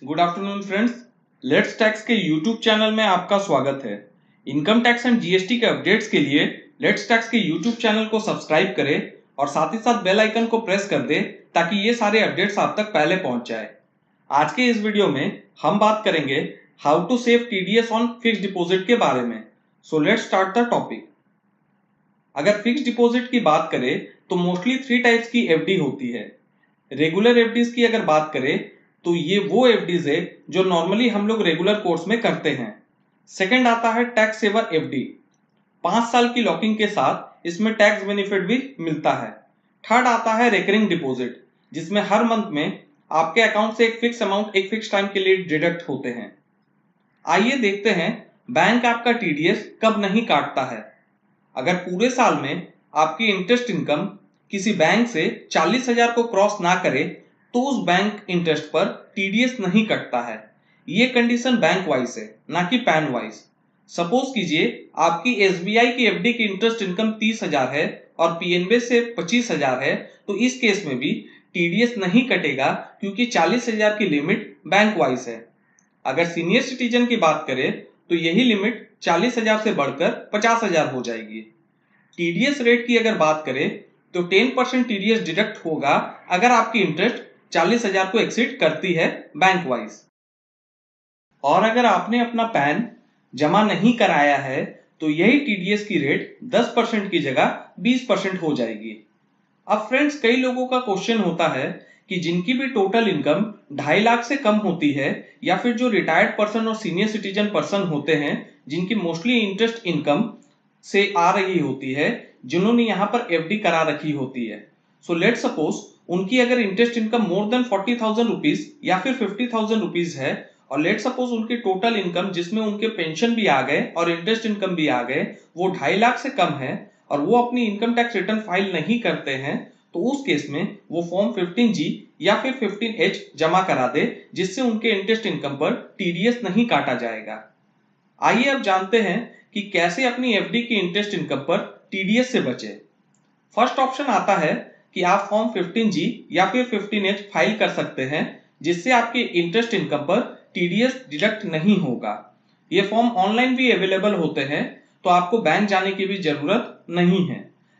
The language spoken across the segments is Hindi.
Good afternoon friends. Let's tax के यूट्यूब चैनल में आपका स्वागत है। इनकम टैक्स एंड जीएसटी के अपडेट्स के लिए लेट्स टैक्स के यूट्यूब चैनल को सब्सक्राइब करें और साथ ही साथ बेल आइकन को प्रेस कर दें ताकि ये सारे अपडेट्स आप तक पहले पहुंच जाए। आज के इस वीडियो में हम बात करेंगे how to save TDS on fixed deposit के बारे में। So let's start the topic. अगर फिक्स्ड डिपॉजिट की बात करें तो मोस्टली 3 टाइप्स की एफडी होती है। रेगुलर एफडीज की अगर बात करें तो ये वो एफडीज है जो नॉर्मली हम लोग रेगुलर कोर्स में करते हैं। सेकंड आता है टैक्स सेवर एफडी। 5 साल की लॉकिंग के साथ इसमें टैक्स बेनिफिट भी मिलता है। थर्ड आता है रेकरिंग डिपॉजिट, जिसमें हर मंथ में आपके अकाउंट से एक फिक्स अमाउंट एक फिक्स टाइम के लिए डिडक्ट होते हैं। आइए देखते हैं बैंक आपका टीडीएस कब नहीं काटता है। अगर पूरे साल में आपकी इंटरेस्ट इनकम किसी बैंक से 40,000 को क्रॉस ना करे तो उस बैंक इंटरेस्ट पर टीडीएस नहीं कटता है। ये कंडीशन बैंक वाइज है, ना कि पैन वाइज। सपोज कीजिए आपकी एसबीआई की एफडी की इंटरेस्ट इनकम 30,000 है और पीएनबी से 25,000 है, तो इस केस में भी टीडीएस नहीं कटेगा क्योंकि 40,000 की लिमिट बैंक वाइज है। अगर सीनियर सिटीजन की बात करें तो यही लिमिट 40,000 से बढ़कर 50,000 हो जाएगी। टीडीएस रेट की अगर बात करें तो 10% टीडीएस डिडक्ट होगा अगर आपकी इंटरेस्ट 40,000 को एक्सीड करती है बैंक वाइज। और अगर आपने अपना पैन जमा नहीं कराया है तो यही टीडीएस की रेट 10% की जगह 20% हो जाएगी। अब फ्रेंड्स, कई लोगों का क्वेश्चन होता है कि जिनकी भी टोटल इनकम 2.5 लाख से कम होती है या फिर जो रिटायर्ड पर्सन और सीनियर सिटीजन पर्सन होते हैं जिनकी मोस्टली इंटरेस्ट इनकम से आ रही होती है, जिन्होंने यहाँ पर एफडी करा रखी होती है। सो लेट सपोज उनकी अगर interest income more than 40,000 rupees या फिर 50,000 रुपीज है और लेट सपोज उनकी टोटल इनकम जिसमें उनके पेंशन भी आ गए और इंटरेस्ट इनकम भी आ गए वो 2.5 लाख से कम है और वो अपनी इनकम टैक्स रिटर्न फाइल नहीं करते हैं, तो उस केस में वो फॉर्म 15G या फिर 15H जमा करा दे, जिससे उनके इंटरेस्ट इनकम पर टीडीएस नहीं काटा जाएगा। आइए अब जानते हैं कि कैसे अपनी एफडी की इंटरेस्ट इनकम पर टीडीएस से बचे। फर्स्ट ऑप्शन आता है कि आप फॉर्म 15G या फिर 15H फाइल कर सकते हैं, जिससे आपके इंटरेस्ट इनकम पर टीडीएस डिडक्ट नहीं होगा। ये फॉर्म ऑनलाइन भी अवेलेबल होते हैं, तो आपको बैंक जाने की भी जरूरत नहीं है।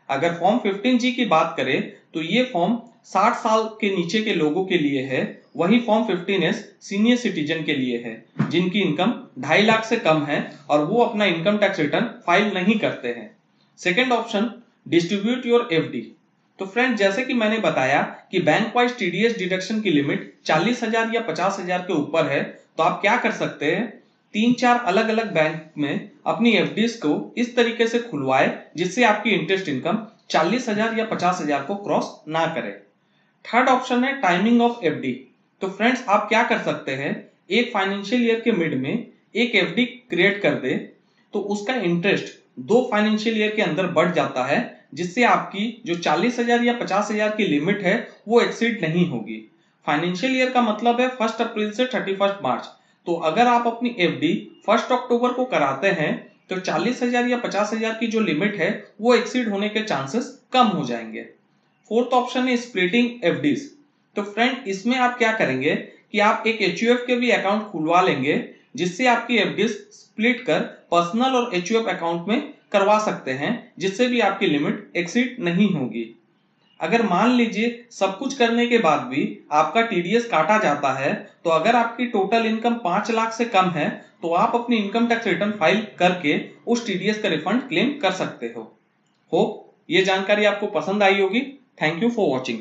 अगर फॉर्म 15G की बात करें तो ये फॉर्म 60 साल के नीचे के लोगों के लिए है, वही फॉर्म 15S सीनियर सिटीजन के लिए है जिनकी इनकम 2.5 लाख से कम है और वो अपना इनकम टैक्स रिटर्न फाइल नहीं करते हैं। Second option, distribute your FD. तो फ्रेंड, जैसे कि मैंने बताया कि बैंक वाइज टीडीएस डिडक्शन की लिमिट 40,000 या 50,000 के ऊपर है, तो आप क्या कर सकते हैं, 3-4 अलग अलग बैंक में अपनी एफडीज को इस तरीके से खुलवाए जिससे आपकी इंटरेस्ट इनकम 40,000 या 50,000 को क्रॉस ना करे। थर्ड ऑप्शन है टाइमिंग ऑफ एफडी। तो फ्रेंड्स, आप क्या कर सकते हैं, एक फाइनेंशियल ईयर के मिड में एक एफडी क्रिएट कर दे तो उसका इंटरेस्ट 2 फाइनेंशियल ईयर के अंदर बढ़ जाता है, जिससे आपकी जो 40,000 या 50,000 की लिमिट है वो एक्सीड नहीं होगी। फाइनेंशियल ईयर का मतलब है 1 अप्रैल से 31 मार्च। तो अगर आप अपनी एफडी 1 अक्टूबर को कराते हैं तो 40,000 या 50,000 की जो लिमिट है वो एक्सीड होने के चांसेस कम हो जाएंगे। फोर्थ ऑप्शन है स्प्लिटिंग एफडीज। तो फ्रेंड, इसमें आप क्या करेंगे कि आप एक एचयूएफ के भी अकाउंट खुलवा लेंगे, जिससे आपकी एफडीज स्प्लिट कर पर्सनल और एचयूएफ अकाउंट में करवा सकते हैं, जिससे भी आपकी लिमिट एक्सीड नहीं होगी। अगर मान लीजिए सब कुछ करने के बाद भी आपका टीडीएस काटा जाता है, तो अगर आपकी टोटल इनकम 5 लाख से कम है तो आप अपनी इनकम टैक्स रिटर्न फाइल करके उस टीडीएस का रिफंड क्लेम कर सकते हो। होप ये जानकारी आपको पसंद आई होगी। Thank you for watching.